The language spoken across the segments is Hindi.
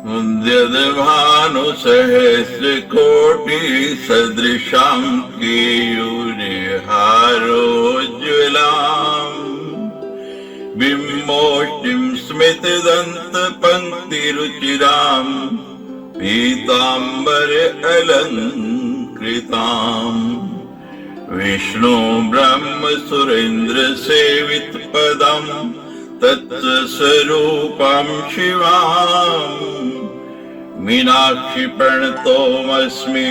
मुद्यद्भानुसहस्रकोटिसदृशां केयूरहारोज्ज्वलाम् बिम्बोष्टिं स्मितदन्तपङ्क्तिरुचिराम् पीताम्बर अलङ्कृताम् विष्णु ब्रह्म सुरेन्द्र सेवित पदम् तत्स्वरूपां शिवाम् मीनाक्षि प्रणतोऽस्मि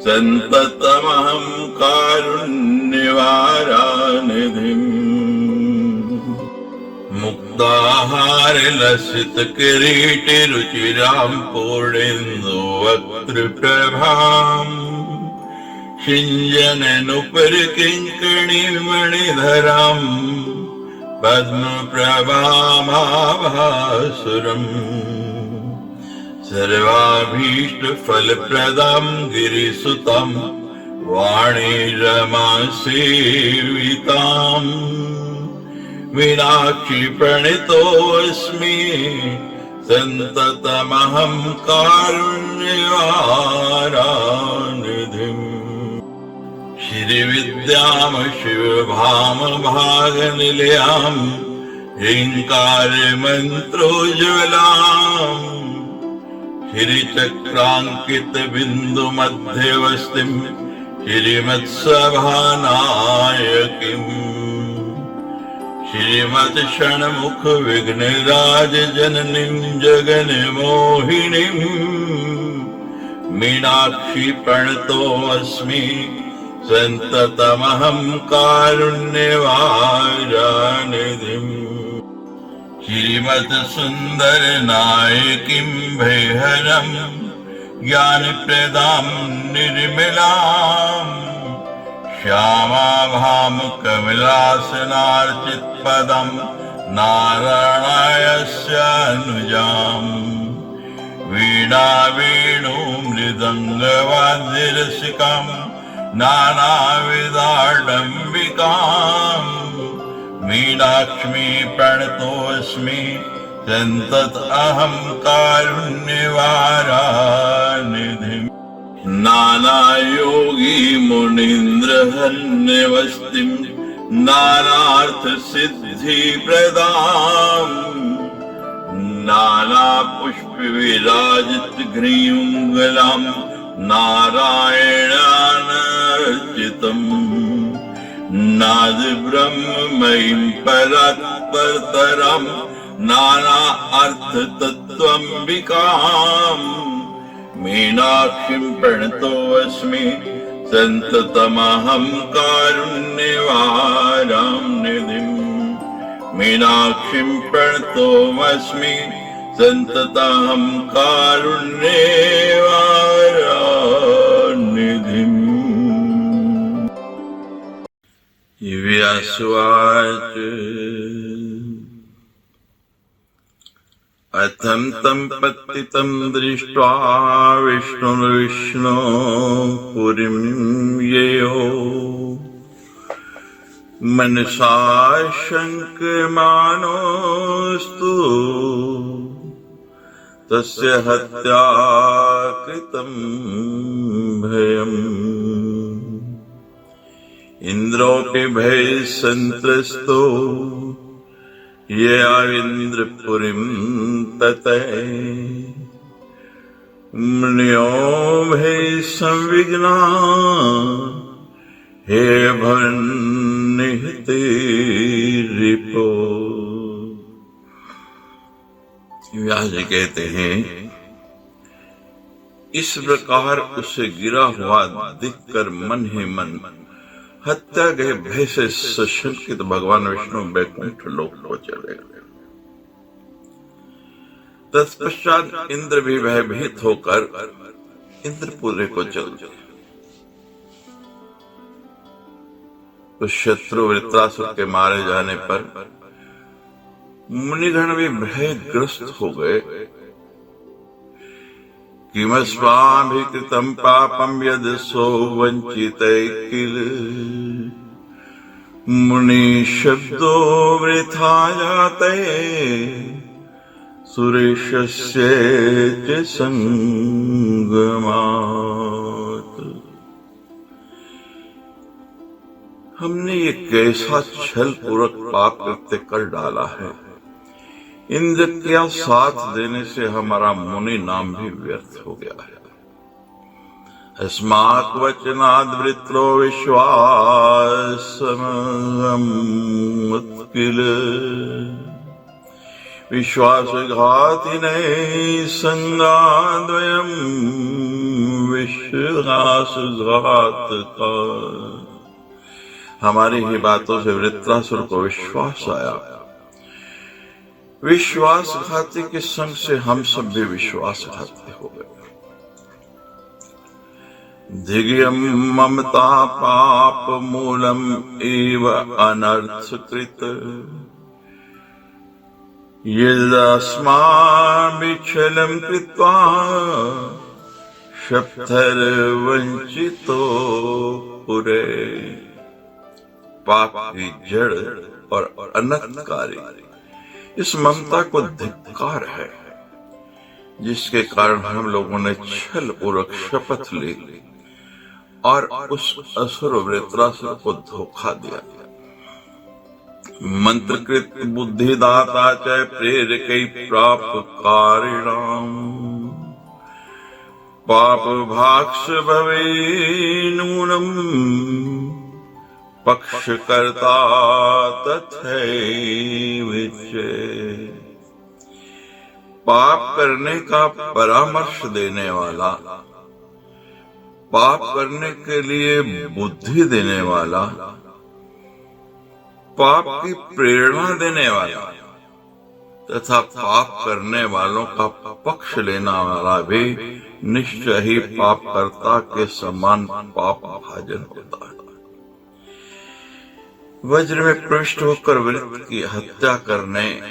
सन्ततमहं कारुण्यवारानिधिम् मुक्ताहार लसित किरीट रुचिरां पूर्णेन्दु वक्त्रप्रभाम् शिञ्जननुपर किङ्कणी मणिधराम् पद्मप्रभाभासुरम् सर्वाभीष्टफलप्रदां गिरिसुतां वाणी रमासेविताम् मीनाक्षि प्रणतोऽस्मि सन्ततमहं कारुण्यवारानिधिम् श्रीविद्यां शिवभाम भागनिलयाम् ह्रीङ्कारमन्त्रोज्ज्वलाम् श्रीचक्राङ्कित बिन्दु मध्यवस्थिम् श्रीमत्सभानायकीम् श्रीमत्षण्मुख विघ्नराज जननीं जगन्मोहिनीम् मीनाक्षि प्रणतोऽस्मि सन्ततमहं कारुण्यवारानिधिम् श्रीमत्सुन्दर नायकीं भयहरं ज्ञानप्रदां निर्मलाम् श्यामाभां कमलासनार्चितपदं नारायणस्यानुजाम् वीणा वेणु मृदङ्गवाद्यरसिकाम् नानाविधाडम्बिकाम् मीनाक्ष्मी प्रणतोऽस्मि सन्ततमहं कारुण्यवारानिधिम् नानायोगी मुनीन्द्रहन्यवस्तिं नानार्थसिद्धिप्रदाम् नानापुष्पविराजितग्रीवङ्गलां नारायणानर्चितम् नादब्रह्ममयीं परात्परतरां नाना अर्थतत्त्वम्बिकाम् मीनाक्षिं प्रणतोऽस्मि सन्ततमहं कारुण्यवारानिधिम् मीनाक्षिं प्रणतोऽस्मि सन्ततमहं कारुण्यवारानिधिम्। व्यासुवाच अथं तं पतितं दृष्ट्वा विष्णुर्विष्णो पुरीं ययौ मनसा शङ्क्यमानोऽस्तु तस्य हत्या कृतं भयम् इन्द्रोऽपि भयसन्त्रस्तो याविन्द्रपुरीं ततः मुनयो भयसंविघ्ना हे भवन्निहते रिपो। व्यास जी कहते हैं, इस प्रकार उसे गिरा हुआ देखकर मन ही मन हत्या गए भय से सशंकित भगवान विष्णु वैकुंठ लोक को चले गए। तत्पश्चात इंद्र भी भयभीत होकर इंद्रपुरी को चल गए। उस शत्रु वृत्रासुर के मारे जाने पर मुनिगण भी भयग्रस्त हो गए। किमस्माभिकृतं पापं यदसो वंचितैः किल मुनि शब्दो वृथा जाते सुरेशस्य च संगमात्। हमने ये कैसा छल पूर्वक पाप कृत्य कर डाला है। इंद्र क्या साथ देने से हमारा मुनि नाम भी व्यर्थ हो गया है। अस्मात् वचनाद् वृत्रो विश्वासममुत्किल विश्वासघातिनैः संगाद्वयम् विश्वासघातका। हमारी ही बातों से वृत्रासुर को विश्वास आया। विश्वासघाती के संग से हम सब भी विश्वासघाती हो गए। धिग्यम ममता पाप मूलम एव अनर्थकृत यदस्माभिच्छलं कृत्वा शप्थर्वंचितो पुरे। पाप की जड़ और अनर्थकारी इस ममता को धिक्कार है, जिसके कारण हम लोगों ने छल पूर्वक शपथ ली और उस असुर वृत्रासुर को धोखा दिया। मंत्रकृत बुद्धिदाता च प्रेरकै प्रापकारिणाम् पाप भाक्ष भवे नूनम् पक्षकर्ता तथैव च। पाप करने का परामर्श देने वाला, पाप करने के लिए बुद्धि देने वाला, पाप की प्रेरणा देने वाला तथा पाप करने वालों का पक्ष लेने वाला भी निश्चय ही पापकर्ता के समान पाप भाजन होता है। वज्र में प्रविष्ट होकर वृत्त की हत्या करने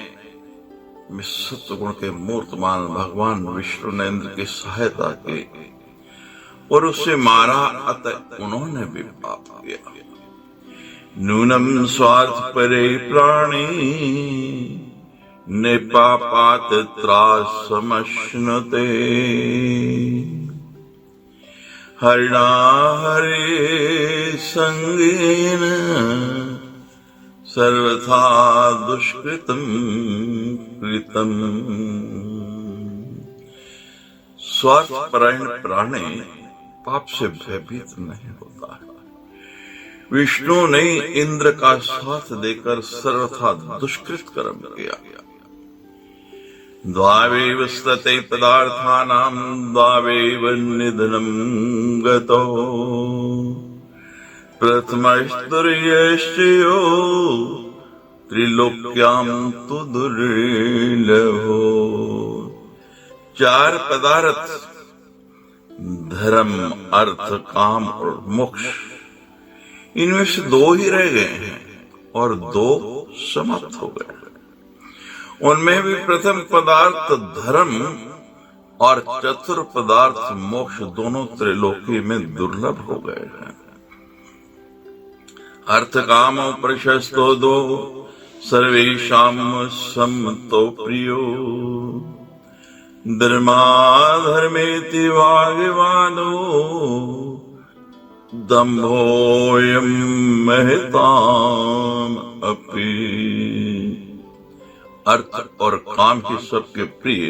में सत्वगुण के मूर्तमान भगवान विष्णु ने इंद्र की सहायता की और उसे मारा, अतः उन्होंने भी पाप किया। नूनम स्वार्थ परे प्राणी निपापात त्रासमश्नुते हरिणा हरे संगेन सर्वथा दुष्कृतम कृतम। स्वार्थपरायण प्राणी पाप से भयभीत नहीं होता है। विष्णु ने इंद्र का साथ देकर सर्वथा दुष्कृत कर्म किया। द्वावेव स्तते पदार्थानां द्वावेव निधनम् गतो प्रथमस्तुर्यश्चयो त्रिलोक्यां तु दुर्लभो। चार पदार्थ धर्म, अर्थ, काम और मोक्ष, इनमें से दो ही रह गए हैं और दो समाप्त हो गए। उनमें भी प्रथम पदार्थ धर्म और चतुर्थ पदार्थ मोक्ष दोनों त्रिलोकी में दुर्लभ हो गए हैं। अर्थ काम प्रशस्तो दो सर्वेषां सम्मतो प्रियो धर्माधर्मेति वाग्वादो दम्भोऽयं महताम् अपि। अर्थ और काम ही सबके प्रिय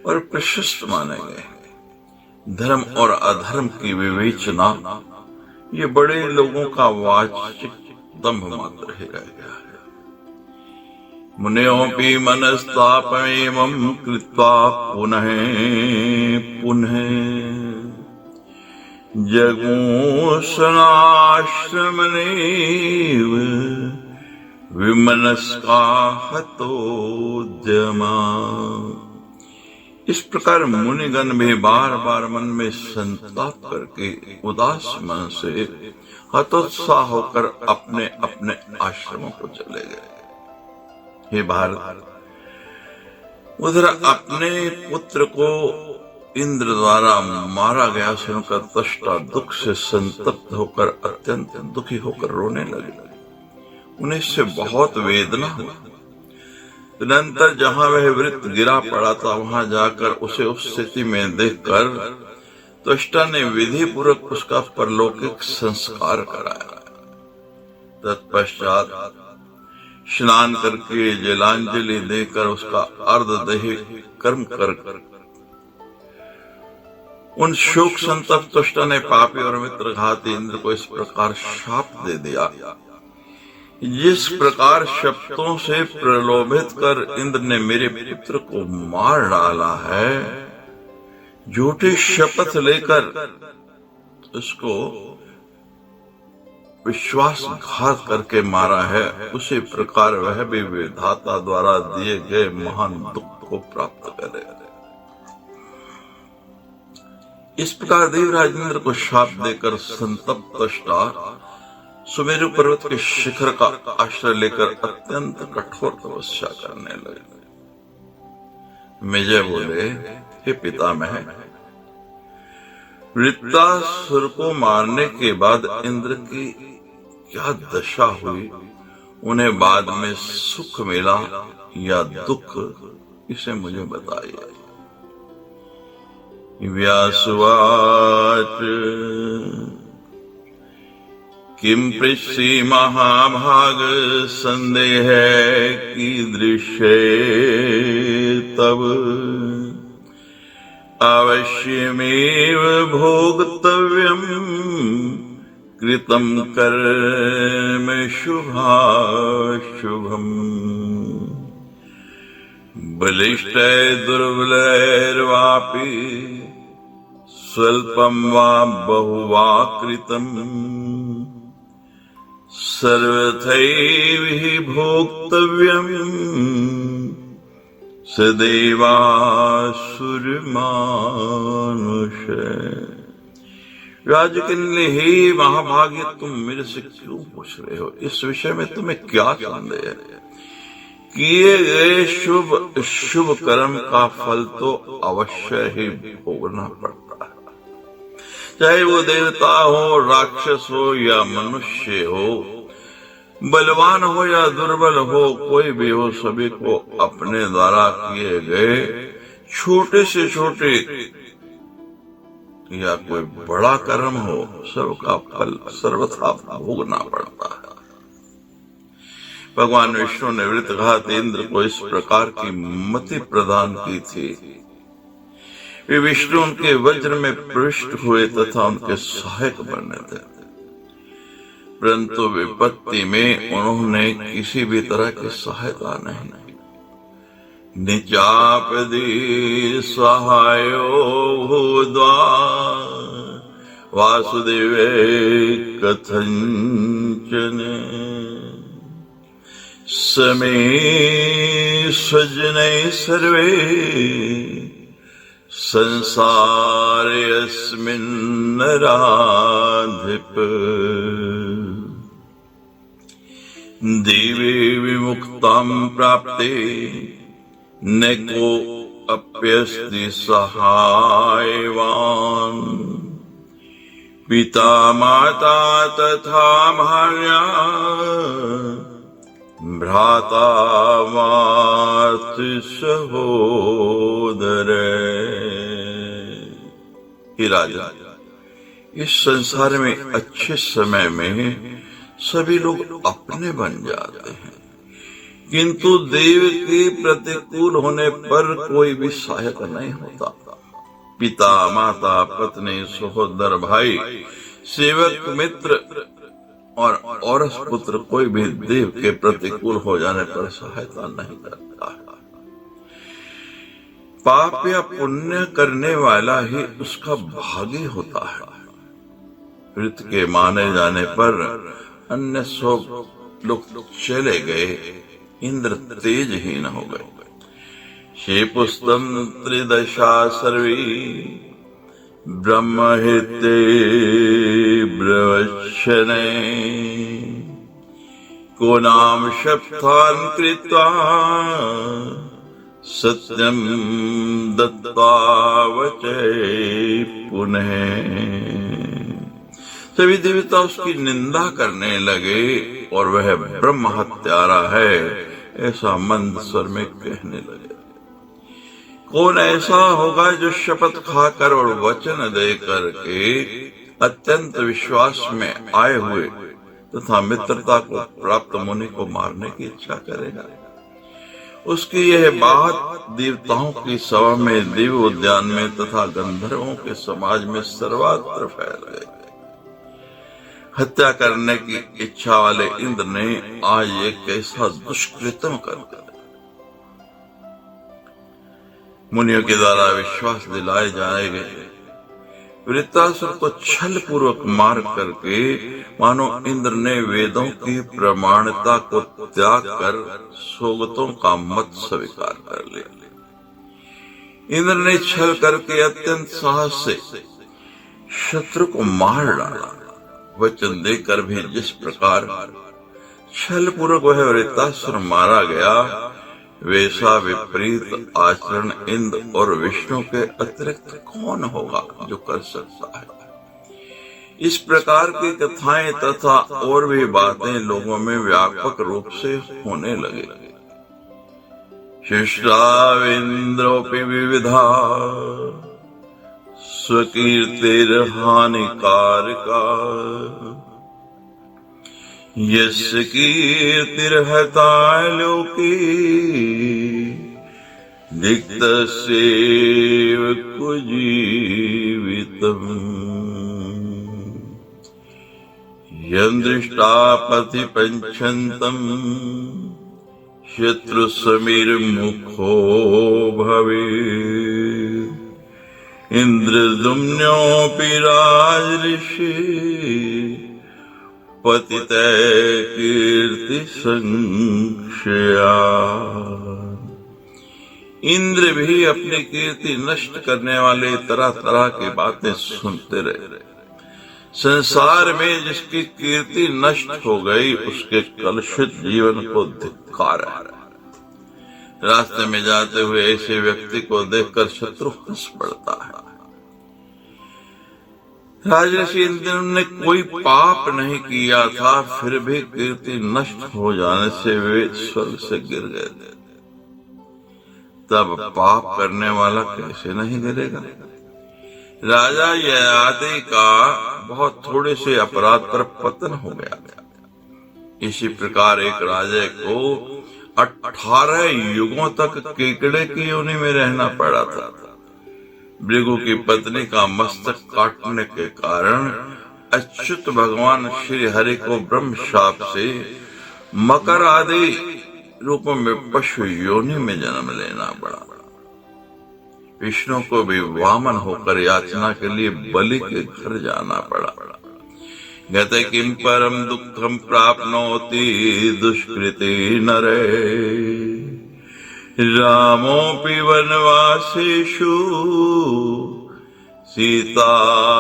और प्रशस्त माने गए। धर्म और अधर्म की विवेचना ये बड़े लोगों का वाचिक दंभ मात्र ही रह गया है। मुनयोऽपि मनस्तापमेवं कृत्वा पुनः पुनः जगूषणाश्रमनेव विमनस्का हतोद्यमा। इस प्रकार मुनिगण भी बार बार मन में संताप करके उदास मन से हतोत्साह होकर अपने अपने आश्रमों को चले गए। हे भारत, उधर अपने पुत्र को इंद्र द्वारा मारा गया सुनकर त्वष्टा दुख से संतप्त होकर अत्यंत दुखी होकर रोने लगे। उन्हें इससे बहुत वेदना हुई। तदनंतर जहां वह वृत्त गिरा पड़ा था वहां जाकर उसे उस स्थिति में देखकर त्वष्टा ने विधि पूर्वक उसका परलौकिक संस्कार कराया। तत्पश्चात स्नान करके जलांजलि देकर उसका अर्धदैहिक कर्म कर उन शोक संतप्त त्वष्टा ने पापी और मित्रघाती इंद्र को इस प्रकार शाप दे दिया। जिस प्रकार शब्दों से प्रलोभित कर इंद्र ने मेरे पुत्र को मार डाला है, झूठी शपथ लेकर उसको विश्वासघात करके मारा है, उसी प्रकार वह भी विधाता द्वारा दिए गए महान दुख को प्राप्त करे। इस प्रकार देवराज इंद्र को शाप देकर संतप्त त्वष्टा सुमेरु पर्वत के शिखर का आश्रय लेकर अत्यंत कठोर तपस्या करने लगे। मेजय बोले, हे पितामह, वृत्तासुर को मारने के बाद इंद्र की क्या दशा हुई, उन्हें बाद में सुख मिला या दुख, इसे मुझे बताइए। व्यासुवाच किम पृच्छि महाभाग संदेह कीदृशे तब अवश्यमेव भोक्तव्यम् कृतं कर्म शुभाशुभम् बलिष्ठै दुर्बलैर्वापि स्वल्पं वा बहु वा कृतम् सर्वथैव हि भोक्तव्यम् सदैवासुरमानुष। राजकन्या, हे महाभाग्य, तुम मेरे से क्यों पूछ रहे हो? इस विषय में तुम्हें क्या संदेह है? किए गए शुभ कर्म का फल तो अवश्य ही भोगना पड़ता है, चाहे वो देवता हो, राक्षस हो या मनुष्य हो, बलवान हो या दुर्बल हो, कोई भी हो, सभी को अपने द्वारा किए गए छोटे से छोटे या कोई बड़ा कर्म हो, सबका फल सर्वथा भोगना पड़ता है। भगवान विष्णु ने वृत्रघात इंद्र को इस प्रकार की मति प्रदान की थी। वे विष्णु उनके वज्र में प्रविष्ट हुए तथा उनके सहायक बने थे, परंतु विपत्ति में उन्होंने किसी भी तरह की सहायता नहीं। निचापदी सहायो भूद्वा वासुदेवे कथंचन समे स्वजने सर्वे संसारे अस्मिन् नराधिप दिवे विमुक्तां प्राप्ते न को अप्यस्ति सहायवान् पिता माता तथा भार्या भ्राता मातृ सहोदर। हे राजा, इस संसार में अच्छे समय में सभी लोग अपने बन जाते हैं, किंतु देव के प्रतिकूल होने पर कोई भी सहायक नहीं होता। पिता माता पत्नी सहोदर भाई सेवक मित्र और औरस पुत्र कोई भी देव के प्रतिकूल हो जाने पर सहायता नहीं करता। पाप या पुण्य करने वाला ही उसका भागी होता है। वृत्त के माने जाने पर अन्य सब लोग चले गए, इंद्र तेजहीन हो गए। शेपुस्तम त्रिदशा सर्वी ब्रह्महिते ब्रवच्छने को नाम शब्दान कृत्वा सत्यम दत्ता वचे पुनः। सभी देवता उसकी निंदा करने लगे और वह ब्रह्म हत्यारा है, ऐसा मंद स्वर में कहने लगे। कौन ऐसा होगा जो शपथ खाकर और वचन देकर के अत्यंत विश्वास में आए हुए तथा मित्रता को प्राप्त मुनि को मारने की इच्छा करेगा? उसकी यह बात देवताओं की सभा में, दिव्य उद्यान में तथा गंधर्वों के समाज में सर्वत्र फैल गई। हत्या करने की इच्छा वाले इंद्र ने आज एक कैसा दुष्कृत्य कर मुनियों के द्वारा विश्वास दिलाए जाएंगे। वृत्तासुर को छल पूर्वक मार करके मानो इंद्र ने वेदों की प्रमाणता को त्याग कर सोगतों का मत स्वीकार कर लिया। इंद्र ने छल करके अत्यंत साहस से शत्रु को मार डाला। वचन देकर भी जिस प्रकार छल पूर्वक वह वृत्तासुर मारा गया, वैसा विपरीत आचरण इंद्र और विष्णु के अतिरिक्त कौन होगा जो कर सकता है? इस प्रकार की कथाएं तथा और भी बातें लोगों में व्यापक रूप से होने लगे। शिष्टाविंद्रोपि विविधा स्वकीर्तिर्हानिकारका यस्य कीर्तिर्हता लोके रिक्तस्यैव कुजीवितम् यं दृष्टा पथि पञ्चन्तम् शत्रुसमीर्मुखो भवेत् इन्द्रद्युम्नोऽपि राजऋषि पतिते कीर्ति संक्षया। इंद्र भी अपनी कीर्ति नष्ट करने वाले तरह तरह की बातें सुनते रहे। संसार में जिसकी कीर्ति नष्ट हो गई, उसके कलुषित जीवन को धिक्कार है। रास्ते में जाते हुए ऐसे व्यक्ति को देखकर शत्रु हंस पड़ता है। राजर्षि इंद्र ने कोई पाप नहीं किया था, फिर भी कीर्ति नष्ट हो जाने से वे स्वर्ग से गिर गए। तब पाप करने वाला कैसे नहीं गिरेगा? राजा ययाति का बहुत थोड़े से अपराध पर पतन हो गया। इसी प्रकार एक राजा को 18 युगों तक केकड़े की योनि में रहना पड़ा था। भृगु की पत्नी का मस्तक काटने के कारण अच्युत भगवान श्री हरि को ब्रह्म शाप से मकर आदि रूपों में पशु योनि में जन्म लेना पड़ा। विष्णु को भी वामन होकर याचना के लिए बलि के घर जाना पड़ा। गते किम परम दुखम प्राप्नोति दुष्कृति नरे रामोऽपि वनवासेषु सीता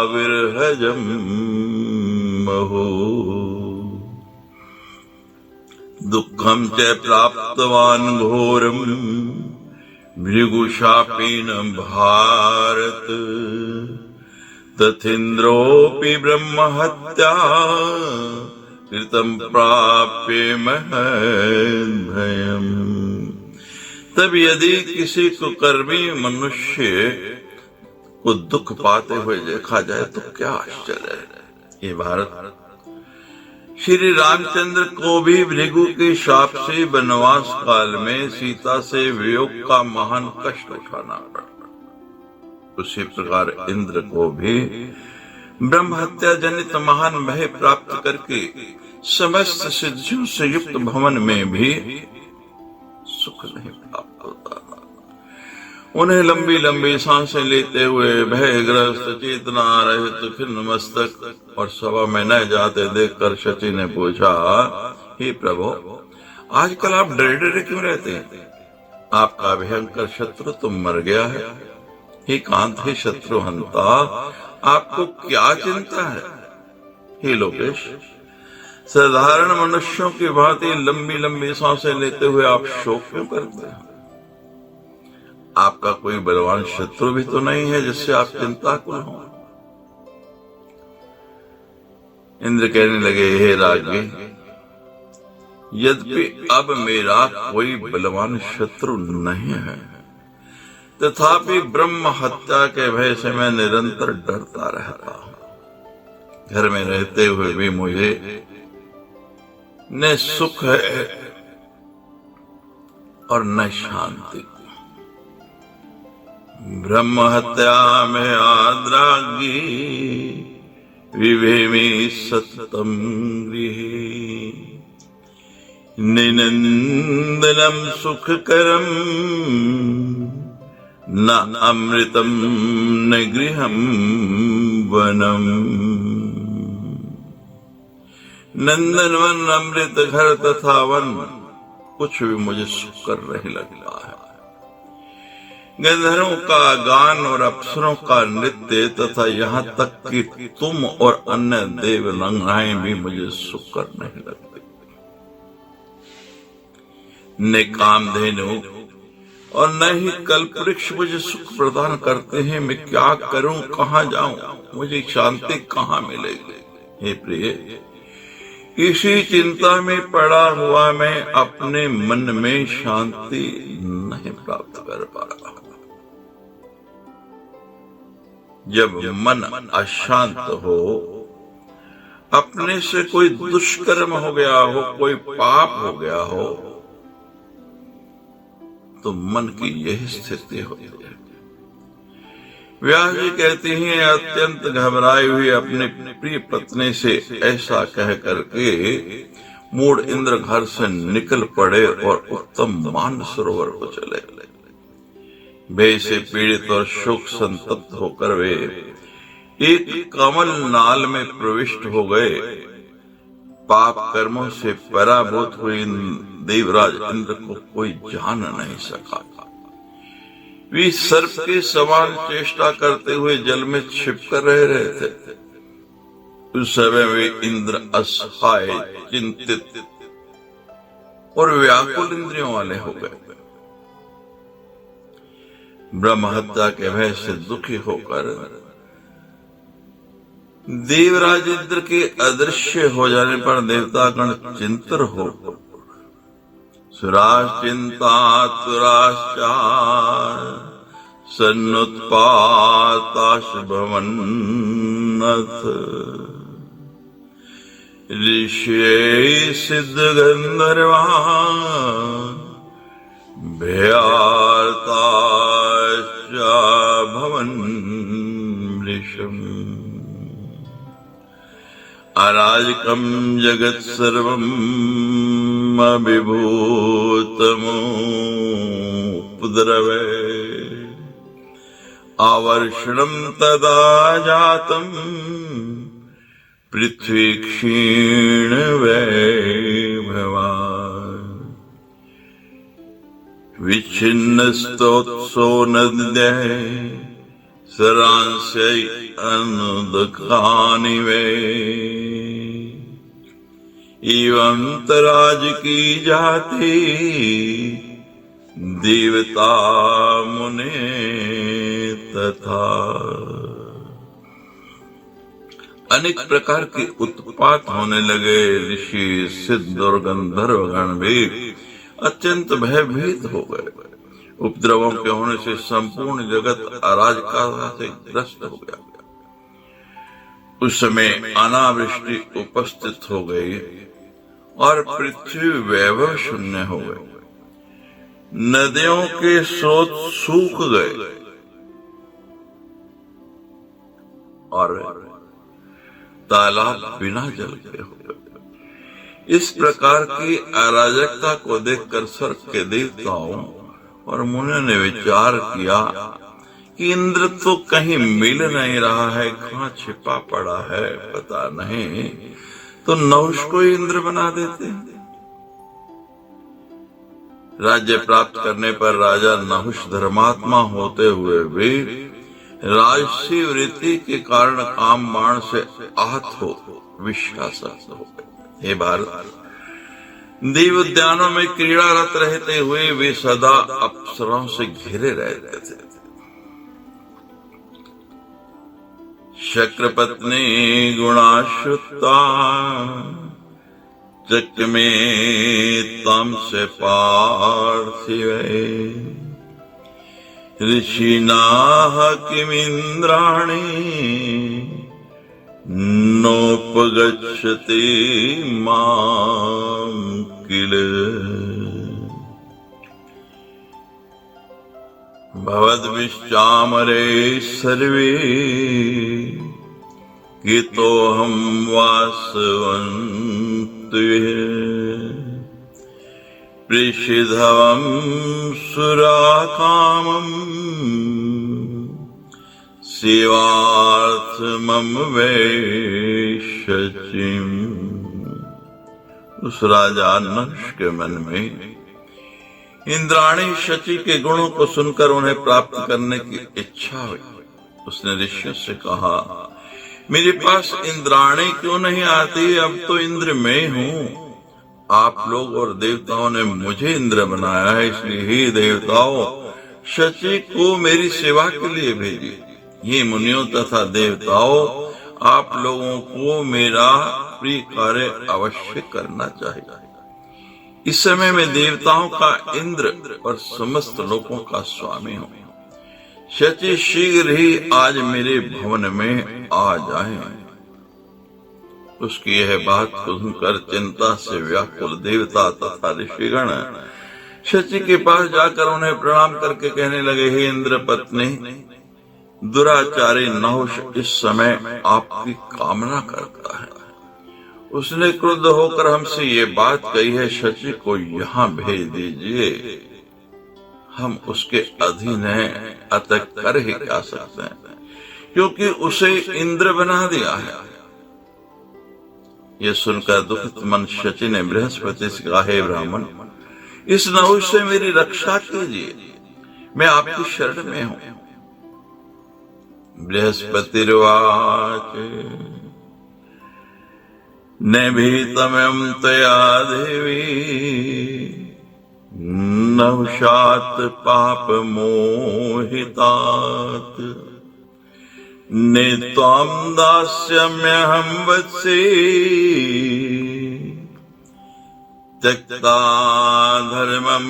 विरहजं महो दुःखं च प्राप्तवान् घोरं भृगुशापेन भारत तथीन्द्रोऽपि ब्रह्महत्या कृतं प्राप्य महद्भयम्। तब यदि किसी को कर्मी मनुष्य को दुख पाते हुए देखा जाए तो क्या आश्चर्य है। ये भारत श्री रामचंद्र को भी भृगु के शाप से वनवास काल में सीता से वियोग का महान कष्ट उठाना पड़ा। उसी प्रकार इंद्र को भी ब्रह्म हत्या जनित महान भय प्राप्त करके समस्त सिद्धियों से युक्त भवन में भी सुख नहीं प्राप्त होता। उन्हें लंबी लंबी सांसें लेते हुए भयग्रस्त चेतना रहित खिन्न मस्तक और सभा में न जाते देखकर शची ने पूछा, हे प्रभु, आजकल आप डरे डरे क्यों रहते हैं? आपका भयंकर शत्रु तो मर गया है। हे कांत, हे शत्रुहंता, आपको क्या चिंता है? हे लोकेश, साधारण मनुष्यों की भांति लंबी लंबी सांसें लेते हुए आप शोक क्यों करते हैं? आपका कोई बलवान शत्रु भी तो नहीं है जिससे आप चिंताकुल हो। इंद्र कहने लगे, हे राज्ञी, यद्यपि अब मेरा कोई बलवान शत्रु नहीं है, तथापि ब्रह्म हत्या के भय से मैं निरंतर डरता रहता हूं। घर में रहते हुए भी मुझे न सुख है और न शांति। ब्रह्म हत्या में आद्रागी विभेमी सततम गृहे, निनंदनम सुखकरम न अमृतम न गृहम वनम। नंदन वन, अमृत घर तथा वन कुछ भी मुझे सुखकर नहीं लगता है। गंधर्वों का गान और अप्सरों का नृत्य तथा यहाँ तक कि तुम और अन्य देव रंगाएं भी मुझे सुखकर नहीं लगते। न कामधेनु और न ही कल्पवृक्ष मुझे सुख प्रदान करते हैं। मैं क्या करूं, कहाँ जाऊं, मुझे शांति कहाँ मिलेगी? हे प्रिय, इसी चिंता में पड़ा हुआ मैं अपने मन में शांति नहीं प्राप्त कर पा रहा। जब मन अशांत हो, अपने से कोई दुष्कर्म हो गया हो, कोई पाप हो गया हो, तो मन की यही स्थिति होती है। व्यास जी कहते हैं, अत्यंत घबराई हुई अपने प्रिय पत्नी से ऐसा कह करके मूढ़ इंद्र घर से निकल पड़े और उत्तम मान सरोवर को चले। भय से पीड़ित और शोक संतप्त होकर वे एक कमल नाल में प्रविष्ट हो गए। पाप कर्मों से पराभूत हुए देवराज इंद्र को कोई जान नहीं सका। वे सर्प के समान चेष्टा करते हुए जल में छिपकर रह रहे थे। उस समय वे इंद्र असहाय, चिंतित और व्याकुल इंद्रियों वाले हो गए। ब्रह्म हत्या के भय से दुखी होकर देवराज इंद्र के अदृश्य हो जाने पर देवतागण चिंतित हो सुराश्चिंता तुराश्चार सन्नुत्पाताश भवन्नथ ऋषि सिद्ध गंधर्वा भयार्ताश्च भवन मृषम् अराजकं जगत् सर्वम् अभिभूतमुपद्रवे आवर्षणं तदा जातम् पृथ्वी क्षीण वैभवा विच्छिन्नस्तोत्सो नद्यः सरांस्यै अनुदकानि वे एवं तराज की जाति देवता मुने तथा। अनेक प्रकार के उत्पात होने लगे। ऋषि सिद्ध और गंधर्वगण भी अत्यंत भयभीत हो गए। उपद्रवों के होने से संपूर्ण जगत अराजकता से ग्रस्त हो गया। उस समय अनावृष्टि उपस्थित हो गई और पृथ्वी वैभव शून्य हो गई। नदियों के स्रोत सूख गए और तालाब बिना जल के हो गए। इस प्रकार की अराजकता को देखकर स्वर्ग के देवताओं और मुनियों ने विचार किया कि इंद्र तो कहीं मिल नहीं रहा है, कहाँ छिपा पड़ा है पता नहीं, तो नहुष को इंद्र बना देते। राज्य प्राप्त करने पर राजा नहुष धर्मात्मा होते हुए भी राजसी वृत्ति के कारण काम बाण से आहत हो विश्वासग्रस्त हो गए। हे भारत, देव उद्यानों में क्रीड़ारत रहते हुए वे सदा अप्सराओं से घिरे रहते थे। शक्रपत्नी गुणाश्रुता चक्रमे तम से पार्थिवे ऋषिनाः किमिन्द्राणि नोपगच्छति मां किल। भवद्भिश्चामरे सर्वे गितोऽहं वासवन्त्वः प्रीषिधवं सुराकामम् सेवार्थमम वै शचिम्। उस राजा नहुष के मन में इंद्राणी शची के गुणों को सुनकर उन्हें प्राप्त करने की इच्छा हुई। उसने ऋषियों से कहा, मेरे पास इंद्राणी क्यों नहीं आती? अब तो इंद्र मैं हूँ। आप लोग और देवताओं ने मुझे इंद्र बनाया है, इसलिए हे देवताओं, शची को मेरी सेवा के लिए भेजिए। ये मुनियों तथा देवताओं, आप लोगों को मेरा प्रिय कार्य अवश्य करना चाहिए। इस समय मैं देवताओं का इंद्र और समस्त लोगों का स्वामी हूँ। शची शीघ्र ही आज मेरे भवन में आ जाए। उसकी यह बात सुनकर चिंता से व्याकुल देवता तथा ऋषिगण शची के पास जाकर उन्हें प्रणाम करके कहने लगे, हे इंद्र पत्नी, दुराचारी नहुष इस समय आपकी कामना करता है। उसने क्रुद्ध होकर हमसे ये बात कही है, शची को यहाँ भेज दीजिए। हम उसके अधीन हैं, अतः कर ही क्या सकते हैं, क्योंकि उसे इंद्र बना दिया है। ये सुनकर दुखित मन शची ने बृहस्पति से कहा, हे ब्राह्मण, इस नहुष से मेरी रक्षा कीजिए, मैं आपकी शरण में हूँ। बृहस्पतिर्वाच नभीतमं तया देवी नहुषात् पापमोहितात् नेत्वां दास्याम्यहं वत्से त्यक्ता धर्मं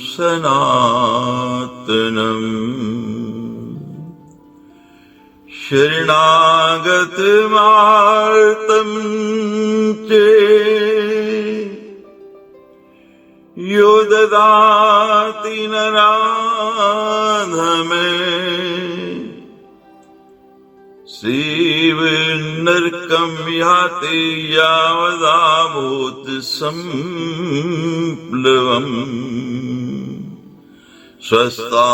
सनातनम् शरणागतमार्तं चेत् यो ददाति नराधमे शिव नरकं याति यावदाभूत संप्लवम् स्वस्था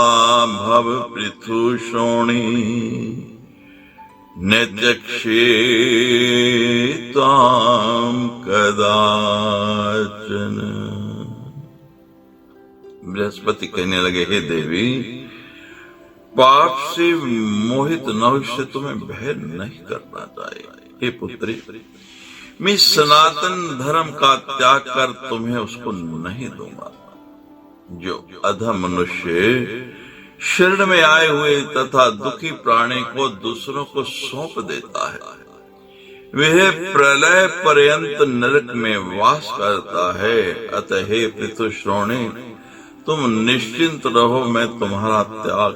भव पृथुषोणि नत्यक्षेतां कदाचन। बृहस्पति कहने लगे, हे देवी, पाप से मोहित नहुष से तुम्हें भय नहीं करना चाहिए। हे पुत्री, मैं सनातन धर्म का त्याग कर तुम्हें उसको नहीं दूंगा। जो अधम मनुष्य शरण में आए हुए तथा दुखी प्राणी को दूसरों को सौंप देता है, वह प्रलय पर्यंत नरक में वास करता है। अतः हे पृथुश्रोणी, तुम निश्चिंत रहो, मैं तुम्हारा त्याग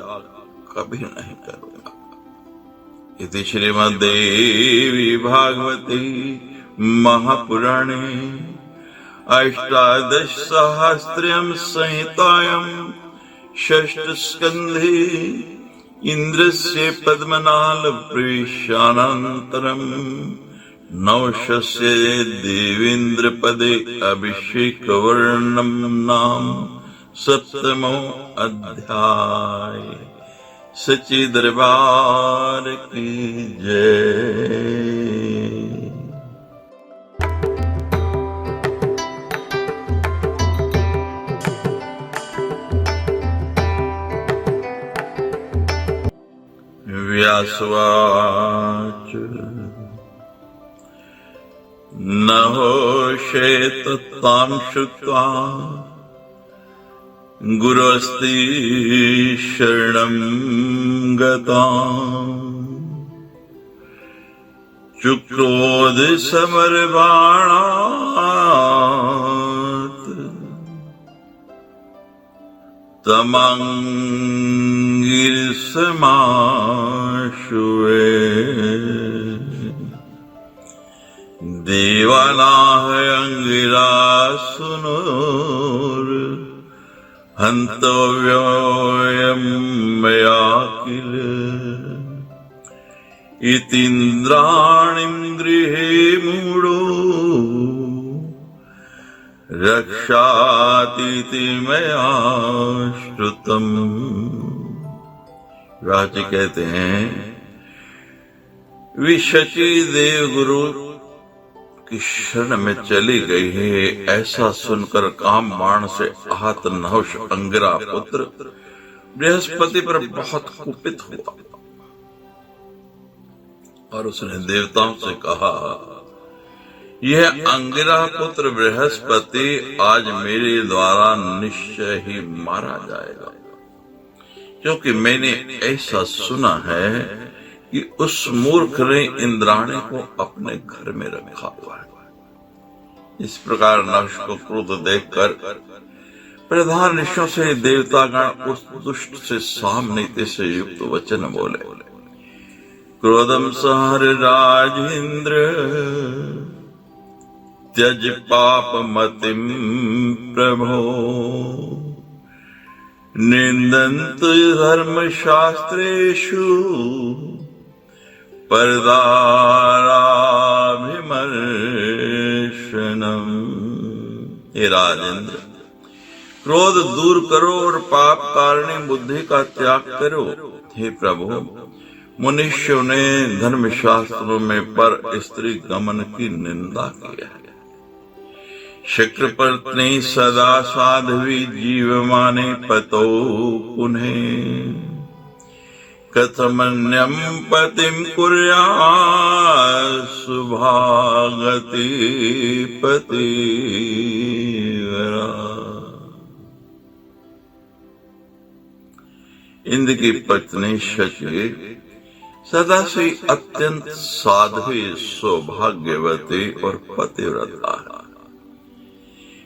कभी नहीं करूंगा। इति श्रीमद्देवी भागवती महापुराणे अष्टादशसहस्रम संहितायां षष्ठ स्कंधे इंद्रस्य पद्मनाल प्रवेशानन्तरम् नहुषस्य देवेन्द्र पदे अभिषेक वर्णम नाम सप्तमो अध्याय। सच्ची दरबार की जय। व्यासवाच नहुषेतत्तां श्रुत्वा गुरोस्ति शरणं गताम् चुक्रोध समर बाणात तमंगिर समाशुवे देवानाह अंगिरा सुनोर हन्तव्योऽयं मया किल इतीन्द्राणीन्द्रिये मूढो रक्षातीति मया श्रुतम्। राजी कहते हैं विशची देवगुरु की शरण में चली गई है, ऐसा सुनकर काम बाण से आहत नहुष अंगिरा पुत्र बृहस्पति पर बहुत कुपित हुआ और उसने देवताओं से कहा, यह अंगिरा पुत्र बृहस्पति आज मेरे द्वारा निश्चय ही मारा जाएगा, क्योंकि मैंने ऐसा सुना है कि उस मूर्ख ने इंद्राणी को अपने घर में रखा हुआ है। इस प्रकार नहुष को क्रोध देखकर प्रधान ऋषियों से देवतागण उस दुष्ट से सामनीति से युक्त वचन बोले। क्रोधम सहर राजेंद्र त्यज पाप मतिम प्रभो निंदन्तु धर्म शास्त्रेषु परदाराभिमर्शनम्। हे राजेंद्र, क्रोध दूर करो और पाप कारिणी बुद्धि का त्याग करो। हे प्रभु, मनुष्यों ने धर्म शास्त्रों में पर स्त्री गमन की निंदा की है। शक्र पत्नी सदा साध्वी जीवमाने पतो पुनः कथमन्यम पतिम कुर्यात् सुभागति पतिव्रता। इंद्र की पत्नी शची सदा से अत्यंत साध्वी, सौभाग्यवती और पतिव्रता है।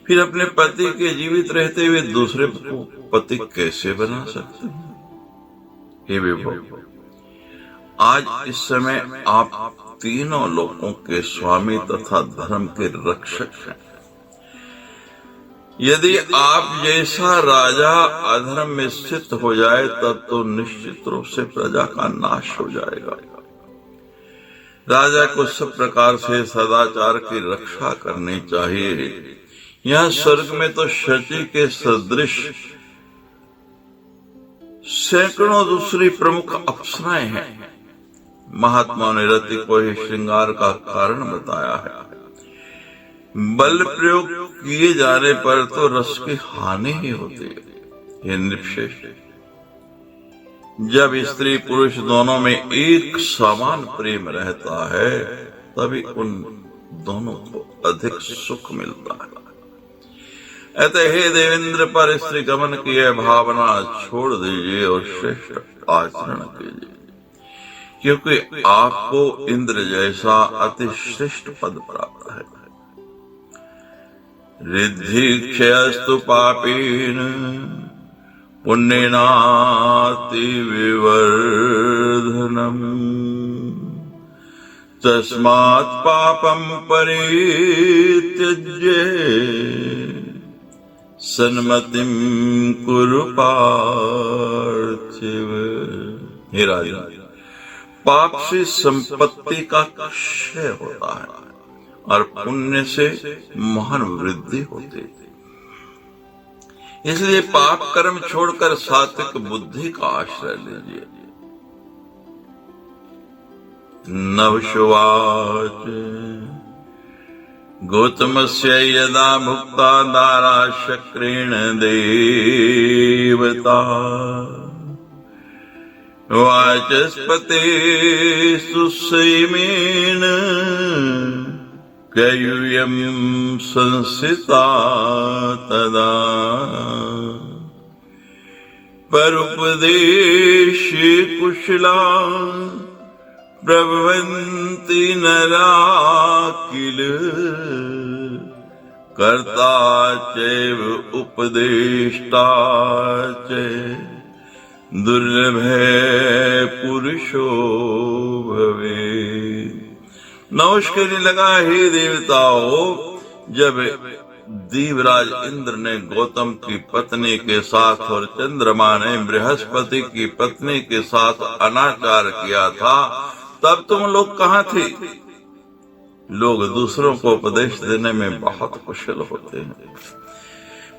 फिर अपने पति के जीवित रहते हुए दूसरे को पति कैसे बना सकते हैं? हे विभो, आज इस समय आप तीनों लोकों के स्वामी तथा धर्म के रक्षक हैं। यदि आप जैसा राजा अधर्म में स्थित हो जाए तब तो निश्चित रूप से प्रजा का नाश हो जाएगा। राजा को सब प्रकार से सदाचार की रक्षा करनी चाहिए। यहाँ स्वर्ग में तो शची के सदृश सैकड़ों दूसरी प्रमुख अप्सराएं हैं। महात्मा ने रति को ही श्रृंगार का कारण बताया है। बल प्रयोग किए जाने पर तो रस की हानि ही होती है। ये निश्चेष, जब स्त्री पुरुष दोनों में एक समान प्रेम रहता है तभी उन दोनों को अधिक सुख मिलता है। अतः हे देवेंद्र, पर स्त्री गमन की यह भावना छोड़ दीजिए और श्रेष्ठ आचरण कीजिए, क्योंकि आपको इंद्र जैसा अति श्रेष्ठ पद प्राप्त है। रिद्धि क्षयस्तु पापेन पुण्यनाति विवर्धनम् तस्मात् पापं परित्यज्य सन्मतिं कुरु पार्थिव। हे राजा, पाप से संपत्ति का क्षय होता है और पुण्य से महान वृद्धि होती है। इसलिए पाप कर्म छोड़कर सात्विक बुद्धि का आश्रय लीजिए। नवशुवाच गौतमस्य यदा भुक्ता दाराशक्रेण देवता वाचस्पते सुसैमेन कयूयं संसिता तदा परुपदेशे कुशला प्रभवन्ति नरा किल कर्ता चैव उपदेष्टा च दुर्लभे पुरुषो भवे। नमस्कार लगा, हे देवताओं, जब देवराज इंद्र ने गौतम की पत्नी के साथ और चंद्रमा ने बृहस्पति की पत्नी के साथ अनाचार किया था, तब तुम लोग कहाँ थे? लोग दूसरों को उपदेश देने में बहुत कुशल होते हैं,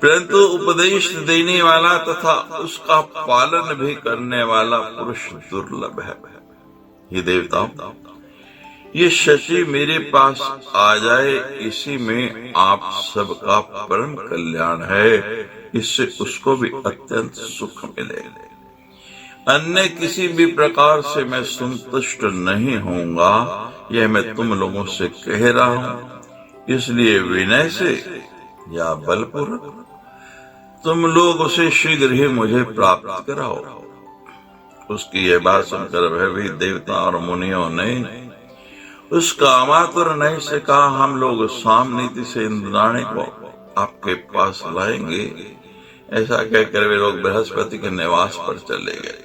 परंतु उपदेश देने वाला तथा उसका पालन भी करने वाला पुरुष दुर्लभ है। ये देवताओं, ये शची मेरे पास आ जाए, इसी में आप सबका परम कल्याण है, इससे उसको भी अत्यंत सुख मिले। अन्य किसी भी प्रकार से मैं संतुष्ट नहीं होऊंगा, यह मैं तुम लोगों से कह रहा हूं। इसलिए विनय से या बलपूर्वक तुम लोग उसे शीघ्र ही मुझे प्राप्त कराओ। उसकी यह बात सुनकर भयभीत देवता और मुनियों ने उसका अमातुर नहीं से कहा, हम लोग सामनीति से इंद्राणी को आपके पास लाएंगे। ऐसा कहकर वे लोग बृहस्पति के निवास पर चले गए।